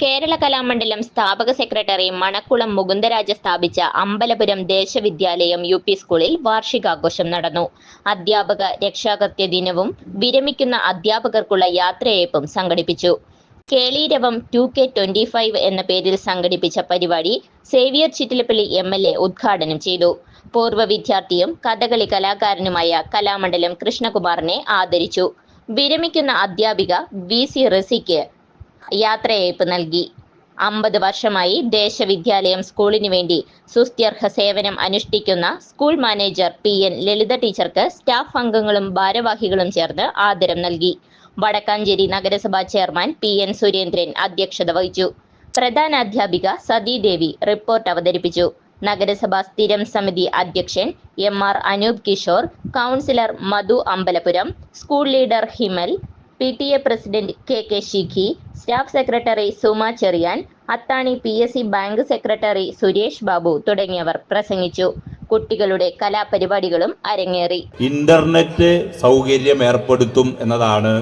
കേരള കലാമണ്ഡലം സ്ഥാപക സെക്രട്ടറി മണക്കുളം മുകുന്ദരാജ സ്ഥാപിച്ച അമ്പലപുരം ദേശവിദ്യാലയം യു.പി. സ്കൂളിൽ വാർഷികാഘോഷം നടന്നു. അധ്യാപക രക്ഷാകർതൃ ദിനവും വിരമിക്കുന്ന അധ്യാപകർക്കുള്ള യാത്രയയപ്പും സംഘടിപ്പിച്ചു. കേളീരവം 2K25 എന്ന പേരിൽ സംഘടിപ്പിച്ച പരിപാടി സേവ്യർ ചിറ്റിലപ്പള്ളി എം.എൽ.എ ഉദ്ഘാടനം ചെയ്തു. പൂർവ്വ വിദ്യാർത്ഥിയും കഥകളി കലാകാരനുമായ കലാമണ്ഡലം കൃഷ്ണകുമാറിനെ ആദരിച്ചു. വിരമിക്കുന്ന അധ്യാപിക വി.സി. റസിക്ക് യാത്രയയപ്പ് നൽകി. 50 വർഷമായി ദേശവിദ്യാലയം സ്കൂളിനു വേണ്ടി സുസ്ഥ്യർഹ സേവനം അനുഷ്ഠിക്കുന്ന സ്കൂൾ മാനേജർ P.N. ലളിത ടീച്ചർക്ക് സ്റ്റാഫ് അംഗങ്ങളും ഭാരവാഹികളും ചേർന്ന് ആദരം നൽകി. വടക്കാഞ്ചേരി നഗരസഭാ ചെയർമാൻ P.N. സുരേന്ദ്രൻ അധ്യക്ഷത വഹിച്ചു. പ്രധാനാധ്യാപിക സതീദേവി റിപ്പോർട്ട് അവതരിപ്പിച്ചു. നഗരസഭാ സ്ഥിരം സമിതി അധ്യക്ഷൻ M.R. Anoop Kishore, councillor Madhu Ambalapuram, school leader Himal, PTA president K.K. Shikhi, staff secretary Suma Cherian, Athani PSC bank secretary Suresh Babu തുടങ്ങിയവർ പ്രസംഗിച്ചു. കുട്ടികളുടെ കലാപരിപാടികളും അരങ്ങേറി. ഇന്റർനെറ്റ് സൗകര്യം ഏർപ്പെടുത്തും എന്നതാണ്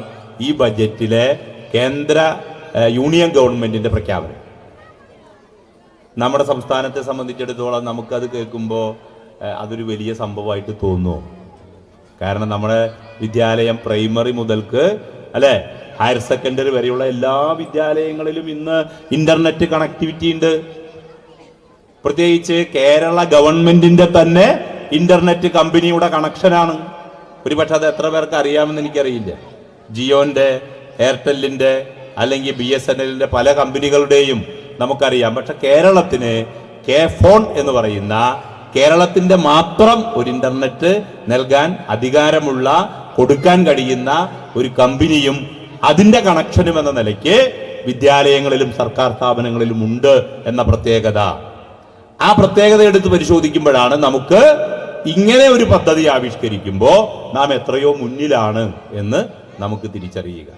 ഈ ബജറ്റിലെ കേന്ദ്ര യൂണിയൻ ഗവൺമെന്റിന്റെ പ്രഖ്യാപനം. നമ്മുടെ സംസ്ഥാനത്തെ സംബന്ധിച്ചിടത്തോളം നമുക്കത് കേൾക്കുമ്പോൾ അതൊരു വലിയ സംഭവമായിട്ട് തോന്നുന്നു. കാരണം നമ്മുടെ വിദ്യാലയം പ്രൈമറി മുതൽക്ക് ഹയർ സെക്കൻഡറി വരെയുള്ള എല്ലാ വിദ്യാലയങ്ങളിലും ഇന്ന് ഇന്റർനെറ്റ് കണക്ടിവിറ്റി ഉണ്ട്. പ്രത്യേകിച്ച് കേരള ഗവൺമെന്റിന്റെ തന്നെ ഇന്റർനെറ്റ് കമ്പനിയുടെ കണക്ഷനാണ്. ഒരുപക്ഷെ അത് എത്ര പേർക്ക് അറിയാമെന്ന് എനിക്കറിയില്ല. ജിയോന്റെ, എയർടെല്ലിന്റെ അല്ലെങ്കിൽ BSNLന്റെ പല കമ്പനികളുടെയും നമുക്കറിയാം. പക്ഷെ കേരളത്തിന് K-ഫോൺ എന്ന് പറയുന്ന കേരളത്തിന്റെ മാത്രം ഒരു ഇന്റർനെറ്റ് നൽകാൻ അധികാരമുള്ള, കൊടുക്കാൻ കഴിയുന്ന ഒരു കമ്പനിയും അതിന്റെ കണക്ഷനും എന്ന നിലയ്ക്ക് വിദ്യാലയങ്ങളിലും സർക്കാർ സ്ഥാപനങ്ങളിലും ഉണ്ട് എന്ന പ്രത്യേകത. ആ പ്രത്യേകത എടുത്ത് പരിശോധിക്കുമ്പോഴാണ് നമുക്ക് ഇങ്ങനെ ഒരു പദ്ധതി ആവിഷ്കരിക്കുമ്പോൾ നാം എത്രയോ മുന്നിലാണ് എന്ന് നമുക്ക് തിരിച്ചറിയുക.